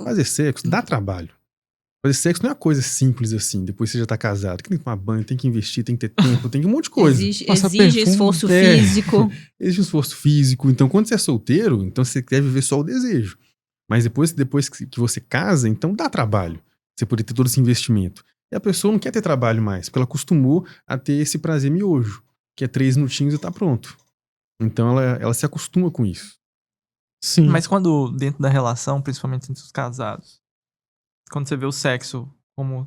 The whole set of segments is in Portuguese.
Fazer sexo dá trabalho. Fazer sexo não é uma coisa simples assim, depois você já tá casado. Tem que tomar banho, tem que investir, tem que ter tempo, tem que um monte de coisa. Exige esforço físico. Exige um esforço físico. Então, quando você é solteiro, então você deve viver só o desejo. Mas depois que você casa, então dá trabalho. Você poder ter todo esse investimento. E a pessoa não quer ter trabalho mais, porque ela acostumou a ter esse prazer miojo, que é 3 minutinhos e tá pronto. Então ela se acostuma com isso. Sim. Mas quando dentro da relação, principalmente entre os casados, quando você vê o sexo como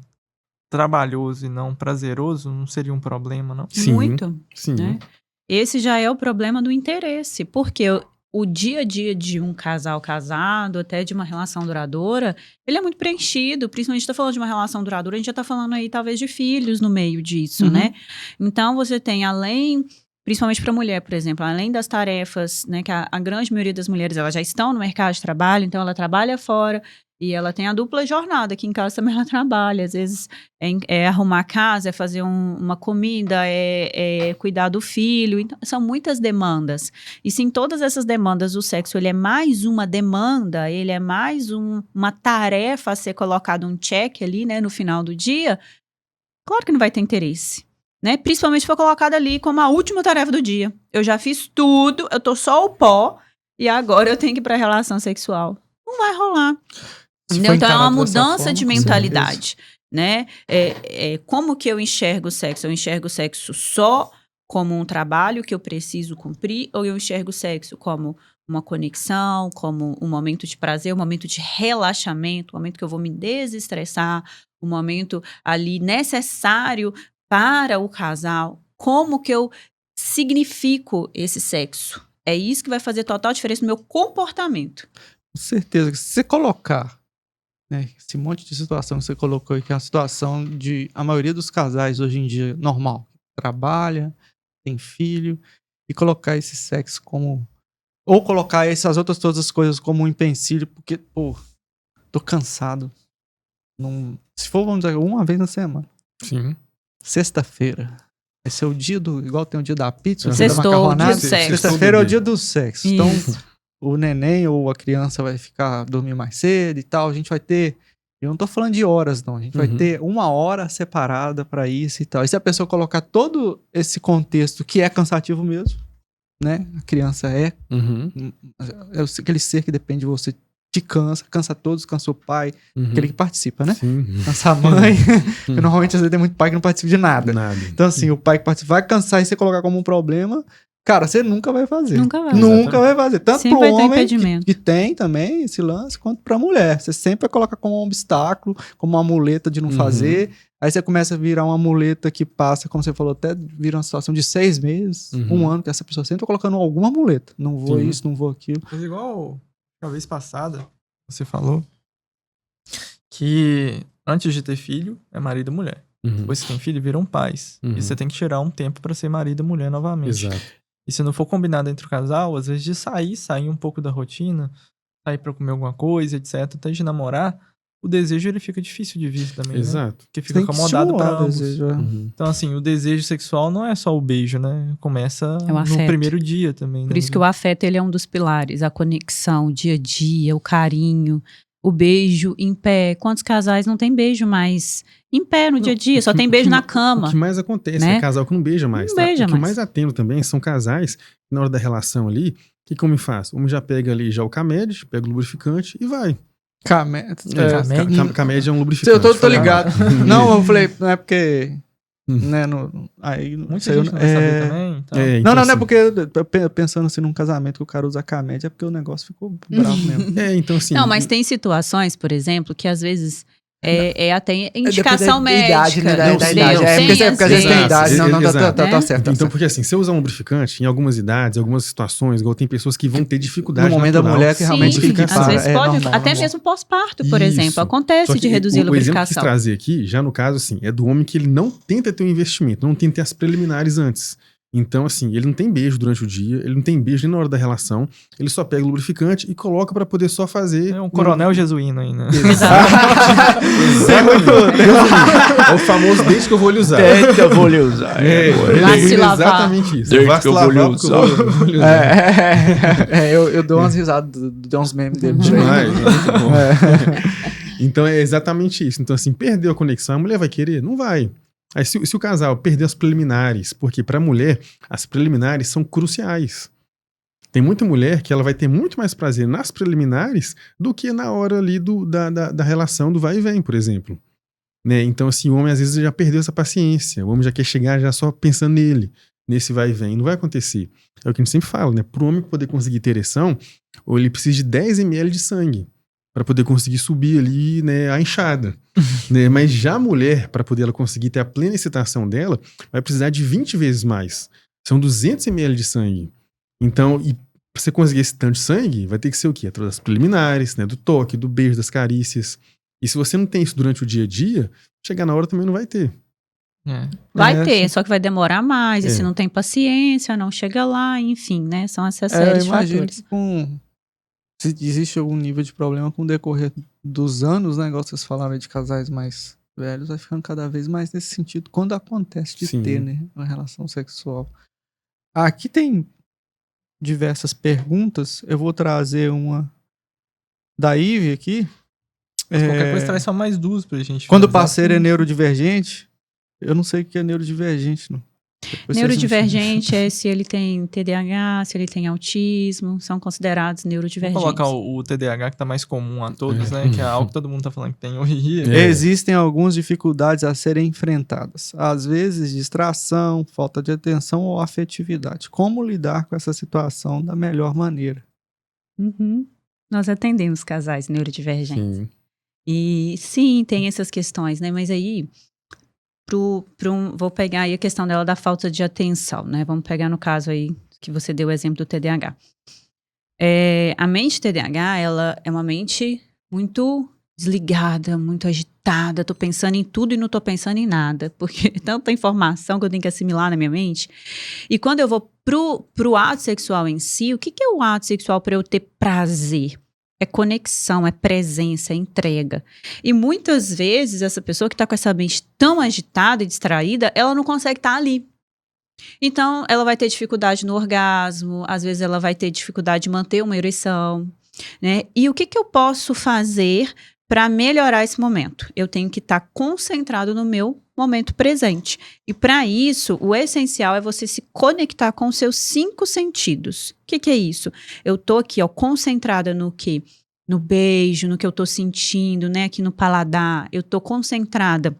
trabalhoso e não prazeroso, não seria um problema, não? Sim, Muito. sim. Né? Esse já é o problema do interesse. Porque o dia a dia de um casal casado, até de uma relação duradoura, ele é muito preenchido. Principalmente a gente tá falando de uma relação duradoura, a gente já tá falando aí talvez de filhos no meio disso, né? Então você tem além... Principalmente para a mulher, por exemplo, além das tarefas, né, que a grande maioria das mulheres elas já estão no mercado de trabalho, então ela trabalha fora e ela tem a dupla jornada, aqui em casa também ela trabalha, às vezes é arrumar a casa, é fazer uma comida, é cuidar do filho, então são muitas demandas. E se em todas essas demandas o sexo ele é mais uma demanda, ele é mais uma tarefa a ser colocado um check ali, né, no final do dia, claro que não vai ter interesse. Né? Principalmente se for colocado ali como a última tarefa do dia. Eu já fiz tudo, eu tô só o pó e agora eu tenho que ir pra relação sexual. Não vai rolar. Então é uma mudança de mentalidade. Né? Como que eu enxergo o sexo? Eu enxergo o sexo só como um trabalho que eu preciso cumprir ou eu enxergo o sexo como uma conexão, como um momento de prazer, um momento de relaxamento, um momento que eu vou me desestressar, um momento ali necessário para o casal, como que eu significo esse sexo? É isso que vai fazer total diferença no meu comportamento. Com certeza. Se você colocar, né, esse monte de situação que você colocou aí, que é a situação de a maioria dos casais hoje em dia normal, trabalha, tem filho, e colocar esse sexo como... Ou colocar essas outras todas as coisas como um empecilho, porque, pô, tô cansado. Se for, vamos dizer, uma vez na semana. Sim. Sexta-feira. Esse é o dia do... Igual tem o dia da pizza, o dia da Sextou, macarronada. dia do sexo. Sexta-feira é o dia do sexo. Isso. Então, o neném ou a criança vai dormir mais cedo e tal. A gente vai ter... Eu não tô falando de horas, não. A gente vai ter 1 hora separada pra isso e tal. E se a pessoa colocar todo esse contexto, que é cansativo mesmo, né? A criança é aquele ser que depende de você. Te cansa todos, cansa o pai, aquele que participa, né? Sim. Cansa a mãe. Porque normalmente às vezes tem muito pai que não participa de nada. Então assim, o pai que participa vai cansar e você colocar como um problema, cara, você nunca vai fazer. Nunca vai fazer. Tanto sempre pro vai ter homem impedimento. que tem também esse lance, quanto pra mulher. Você sempre vai colocar como um obstáculo, como uma muleta de não fazer. Aí você começa a virar uma muleta que passa, como você falou, até vira uma situação de 6 meses, 1 ano, que essa pessoa sempre tá colocando alguma muleta. Não vou isso, não vou aquilo. Mas igual a vez passada, você falou que antes de ter filho, é marido e mulher. Depois que tem filho, viram pais. E você tem que tirar um tempo pra ser marido e mulher novamente. Exato. E se não for combinado entre o casal, às vezes de sair um pouco da rotina, sair pra comer alguma coisa, etc, até de namorar, o desejo ele fica difícil de vir também, Exato. né? Porque fica acomodado pra ambos. Desejo, Então, assim, o desejo sexual não é só o beijo, né? Começa É o no afeto. primeiro dia também. Por né? isso que o afeto ele é um dos pilares, a conexão, o dia a dia, o carinho, o beijo em pé. Quantos casais não tem beijo mais em pé no dia a dia? Só tem beijo na cama. O que mais acontece né? é casal que não beija mais. Não Tá? beija O que mais. mais atendo também são casais que na hora da relação ali, o que o homem faz? O homem já pega ali já o Camed, pega o lubrificante e vai. Camed é um lubrificante. Eu tô ligado. Não, eu falei, não é porque... Né, aí, Muita gente não vai saber também. Então. Então, não assim, é porque pensando assim num casamento que o cara usa Camed, é porque o negócio ficou bravo mesmo. então assim... Não, mas tem situações, por exemplo, que às vezes é até indicação Depende da idade, médica. né? Da idade. É porque às vezes tem idade. Não, Exato. tá certo. Então, porque assim, se eu usar um lubrificante, em algumas idades, algumas situações, igual tem pessoas que vão ter dificuldade no momento natural, da mulher que realmente Sim, fica às vezes pode, normal, até normal. mesmo pós-parto, por Isso. exemplo, acontece Só que de reduzir a o exemplo que eu quis lubrificação. trazer aqui, já no caso assim, é do homem que ele não tenta ter um investimento, não tenta ter as preliminares antes. Então, assim, ele não tem beijo durante o dia, ele não tem beijo nem na hora da relação, ele só pega o lubrificante e coloca pra poder só fazer... É um coronel jesuíno aí, né? Exatamente. É o famoso desde que eu vou lhe usar. Desde que eu vou lhe usar. Vá se lavar. Exatamente isso. Desde Vá que se eu vou lavar lhe porque usar. eu vou lhe usar. Eu dou umas risadas, dou uns memes dele. Demais, muito bom. Então é exatamente isso. Então, assim, perdeu a conexão, a mulher vai querer? Não vai. Aí, se o casal perder as preliminares, porque para a mulher, as preliminares são cruciais. Tem muita mulher que ela vai ter muito mais prazer nas preliminares do que na hora ali da relação do vai e vem, por exemplo. Né? Então, assim, o homem às vezes já perdeu essa paciência. O homem já quer chegar já só pensando nesse vai e vem. Não vai acontecer. É o que a gente sempre fala, né? Para o homem poder conseguir ter ereção, ou ele precisa de 10 ml de sangue para poder conseguir subir ali, né, a enxada. Né? Mas já a mulher, para poder ela conseguir ter a plena excitação dela, vai precisar de 20 vezes mais. São 200 ml de sangue. Então, e para você conseguir esse tanto de sangue, vai ter que ser o quê? Através das preliminares, né, do toque, do beijo, das carícias. E se você não tem isso durante o dia a dia, chegar na hora também não vai ter. Vai ter, só que vai demorar mais. E se não tem paciência, não chega lá, enfim, né? São essas séries de fatores. Se existe algum nível de problema com o decorrer dos anos, né? Igual vocês falaram de casais mais velhos, vai ficando cada vez mais nesse sentido, quando acontece de ter, né, uma relação sexual. Aqui tem diversas perguntas, eu vou trazer uma da Ivy aqui. Qualquer coisa traz só mais duas pra gente. Quando o parceiro é neurodivergente, eu não sei o que é neurodivergente, não. Neurodivergente é se ele tem TDAH, se ele tem autismo, são considerados neurodivergentes. Vou colocar o TDAH que tá mais comum a todos, né? Que é algo que todo mundo tá falando que tem hoje em dia. Existem algumas dificuldades a serem enfrentadas. Às vezes, distração, falta de atenção ou afetividade. Como lidar com essa situação da melhor maneira? Nós atendemos casais neurodivergentes. Sim. E sim, tem essas questões, né? Mas aí... vou pegar aí a questão dela da falta de atenção, né? Vamos pegar no caso aí que você deu o exemplo do TDAH. A mente TDAH, ela é uma mente muito desligada, muito agitada. Tô pensando em tudo e não tô pensando em nada, porque é tanta informação que eu tenho que assimilar na minha mente. E quando eu vou pro ato sexual em si, o que é o ato sexual para eu ter prazer? É conexão, é presença, é entrega. E muitas vezes essa pessoa que está com essa mente tão agitada e distraída, ela não consegue estar ali. Então, ela vai ter dificuldade no orgasmo, às vezes ela vai ter dificuldade de manter uma ereção, né? E o que eu posso fazer para melhorar esse momento? Eu tenho que estar concentrado no meu momento presente. E para isso, o essencial é você se conectar com os seus 5 sentidos. O que é isso? Eu tô aqui, ó, concentrada no quê? No beijo, no que eu tô sentindo, né? Aqui no paladar. Eu tô concentrada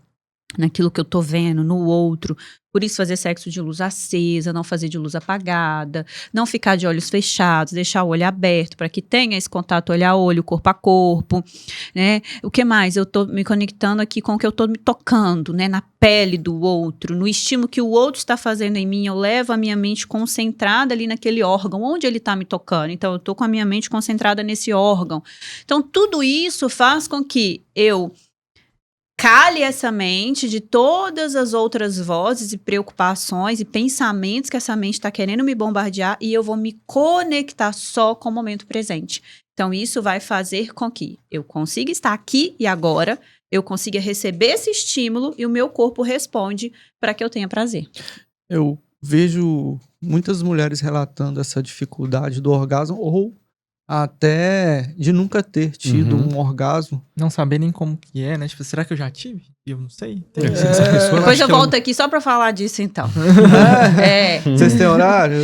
naquilo que eu tô vendo, no outro. Por isso, fazer sexo de luz acesa, não fazer de luz apagada, não ficar de olhos fechados, deixar o olho aberto para que tenha esse contato olho a olho, corpo a corpo, né? O que mais? Eu tô me conectando aqui com o que eu tô me tocando, né? Na pele do outro, no estímulo que o outro está fazendo em mim. Eu levo a minha mente concentrada ali naquele órgão, onde ele está me tocando. Então, eu tô com a minha mente concentrada nesse órgão. Então, tudo isso faz com que eu cale essa mente de todas as outras vozes e preocupações e pensamentos que essa mente está querendo me bombardear e eu vou me conectar só com o momento presente. Então, isso vai fazer com que eu consiga estar aqui e agora, eu consiga receber esse estímulo e o meu corpo responde para que eu tenha prazer. Eu vejo muitas mulheres relatando essa dificuldade do orgasmo ou até de nunca ter tido um orgasmo. Não saber nem como que é, né? Tipo, será que eu já tive? Eu não sei. Depois eu volto aqui só pra falar disso, então. Vocês têm horário?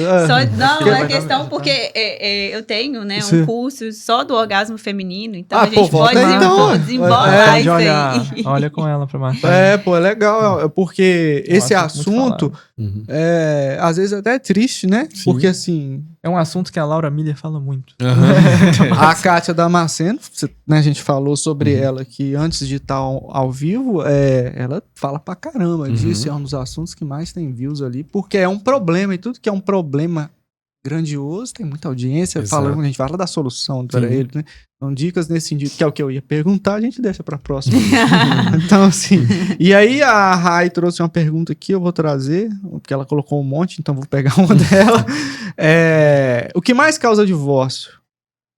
Não é questão porque eu tenho, né, um curso só do orgasmo feminino, então a gente pode desembolar isso aí. Olha com ela pra matar. É legal, porque esse assunto às vezes até é triste, né? Sim. Porque assim... É um assunto que a Laura Miller fala muito. A Kátia Damasceno, né, a gente falou sobre ela que antes de estar ao vivo, ela fala pra caramba disso, é um dos assuntos que mais tem views ali, porque é um problema, e tudo que é um problema grandioso, tem muita audiência, Exato. a gente fala da solução para Sim. ele, né? Então, dicas nesse sentido, que é o que eu ia perguntar, a gente deixa pra próxima. Então, assim, e aí a Rai trouxe uma pergunta aqui, eu vou trazer, porque ela colocou um monte, então vou pegar uma dela. O que mais causa divórcio?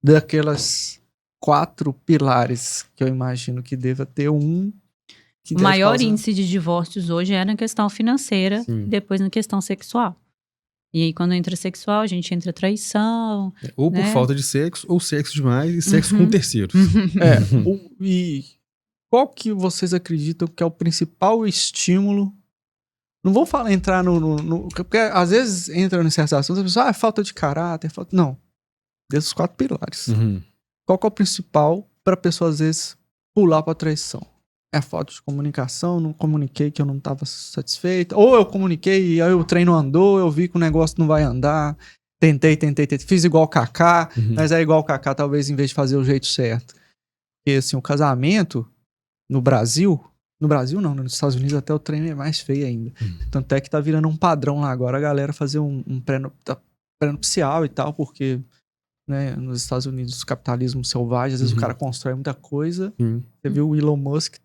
Daquelas 4 pilares que eu imagino que deva ter um... que O deve maior causar- índice de divórcios hoje é na questão financeira, Sim. depois na questão sexual. E aí, quando entra sexual, a gente entra traição. Ou por né? falta de sexo, ou sexo demais e sexo Uhum. com terceiros. E qual que vocês acreditam que é o principal estímulo? Não vou falar entrar porque às vezes entra em certos assuntos, a pessoa, falta de caráter, falta... Não. Desses 4 pilares. Uhum. Qual que é o principal para a pessoa, às vezes, pular para traição? É a falta de comunicação, não comuniquei que eu não estava satisfeito. Ou eu comuniquei e aí o trem não andou, eu vi que o negócio não vai andar. Tentei, fiz igual o Kaká, Uhum. mas é igual o Kaká, talvez em vez de fazer o jeito certo. Porque, assim, o casamento no Brasil não, nos Estados Unidos até o trem é mais feio ainda. Tanto é que tá virando um padrão lá agora a galera fazer um pré-nupcial e tal, porque... Né, nos Estados Unidos, o capitalismo selvagem, às vezes o cara constrói muita coisa. Sim. Você viu o Elon Musk,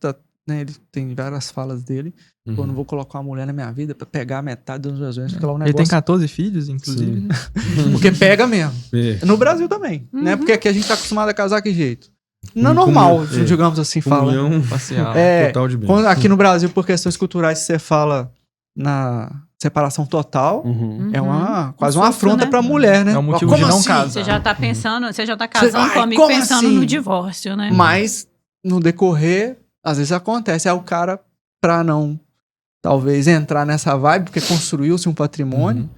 né, ele tem várias falas dele. Uhum. Pô, eu não vou colocar uma mulher na minha vida pra pegar metade dos meus bens, porque lá o Ele negócio... tem 14 filhos, inclusive. Sim. né? Porque pega mesmo. É. No Brasil também, né? Uhum. Porque aqui a gente tá acostumado a casar que jeito? Não é Comunhão, normal, é. digamos assim, fala. Comunhão Facial. total de bem. Aqui no Brasil, por questões culturais, você fala na separação total, Uhum. é quase Um uma susto, afronta né? pra mulher, né? É um motivo Como de não assim? casar. Você já tá pensando, você já tá casando Ai, comigo como pensando assim? no divórcio, né? Mas, no decorrer, às vezes acontece. Aí o cara, pra não, talvez, entrar nessa vibe, porque construiu-se um patrimônio.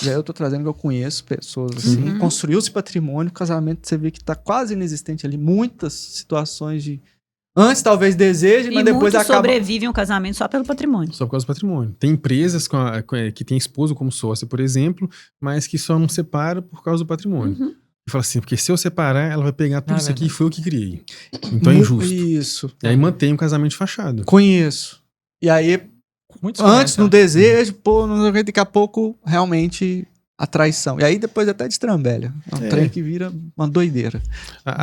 E aí eu tô trazendo que eu conheço pessoas assim. Uhum. Construiu-se patrimônio, o casamento você vê que tá quase inexistente ali. Muitas situações de... Antes, talvez, deseje, E mas depois muitos acaba... sobrevivem ao casamento só pelo patrimônio. Só por causa do patrimônio. Tem empresas que tem esposa como sócia, por exemplo, mas que só não separa por causa do patrimônio. Uhum. E fala assim, porque se eu separar, ela vai pegar tudo Ah, isso aqui e verdade. foi eu que criei. Então é injusto. Isso. E aí mantém o casamento de fachada. Conheço. E aí, Muitos antes, no conhecem, desejo, pô, não sei o que, daqui a pouco, realmente, a traição. E aí, depois até destrambelha. É um trem que vira uma doideira.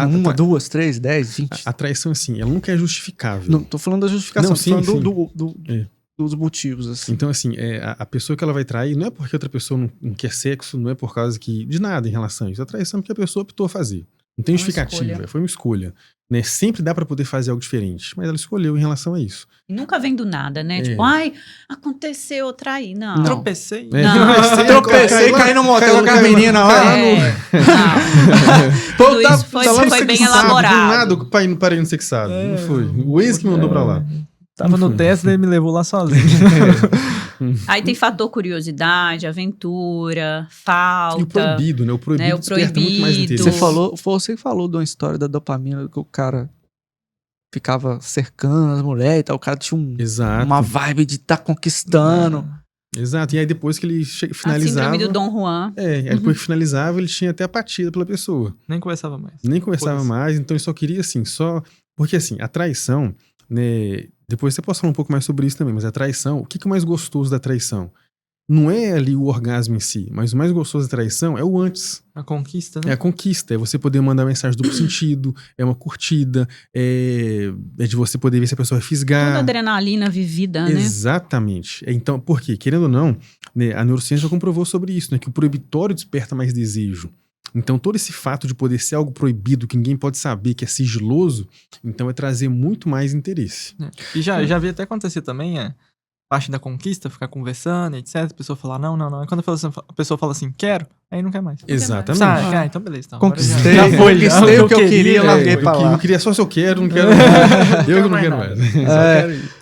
Uma, 2, 3, 10, 20. A traição, assim, ela nunca é justificável. Não, tô falando da justificação, Não, tô sim, falando sim. dos motivos, assim. Então, assim, a pessoa que ela vai trair não é porque outra pessoa não quer sexo, não é por causa de nada em relação a isso. A traição é porque a pessoa optou a fazer. Não tem Uma justificativa, escolha. foi uma escolha. Né? Sempre dá pra poder fazer algo diferente, mas ela escolheu em relação a isso. E nunca vem do nada, né? É. Tipo, ai, aconteceu, eu traí. Não. Tropecei. É, Não. Tropecei, caí no motel com a menina lá. É, não. Pô, Tudo tá- isso foi, tá lá no foi bem sexado, elaborado. Do nada o pai não parei no sexado. Não foi. O ex que mandou pra lá. Tava no Enfim. Tesla e ele me levou lá sozinho. Aí tem fator curiosidade, aventura, E falta. o proibido, né? O proibido Né, o desperta muito mais proibido. interesse. Foi você que falou de uma história da dopamina, que o cara ficava cercando as mulheres e tal. O cara tinha Exato. uma vibe de tá conquistando. Exato. E aí depois que ele A finalizava... síndrome do Dom Juan. aí depois que finalizava, ele tinha até apatia pela pessoa. Nem conversava mais. Nem conversava Foda-se. mais, então ele só queria assim, Porque assim, a traição, né? Depois você pode falar um pouco mais sobre isso também, mas a traição, o que é o mais gostoso da traição? Não é ali o orgasmo em si, mas o mais gostoso da traição é o antes. A conquista, É né? a conquista, é você poder mandar mensagem duplo sentido, é uma curtida, é de você poder ver se a pessoa vai Toda fisgar. adrenalina vivida, né? Exatamente. Então, por quê? Querendo ou não, né, a neurociência já comprovou sobre isso, né? Que o proibitório desperta mais desejo. Então, todo esse fato de poder ser algo proibido, que ninguém pode saber, que é sigiloso, então é trazer muito mais interesse. E já vi até acontecer também, parte da conquista, ficar conversando, etc. A pessoa falar, não. E quando a pessoa fala assim, quero, aí não quer mais. Exatamente. Sabe? Então beleza. Então, agora Conquistei, já foi, conquistei o que eu queria, larguei Eu pra lá. queria só se eu quero, não quero. Eu que não quero mais. Só quero isso.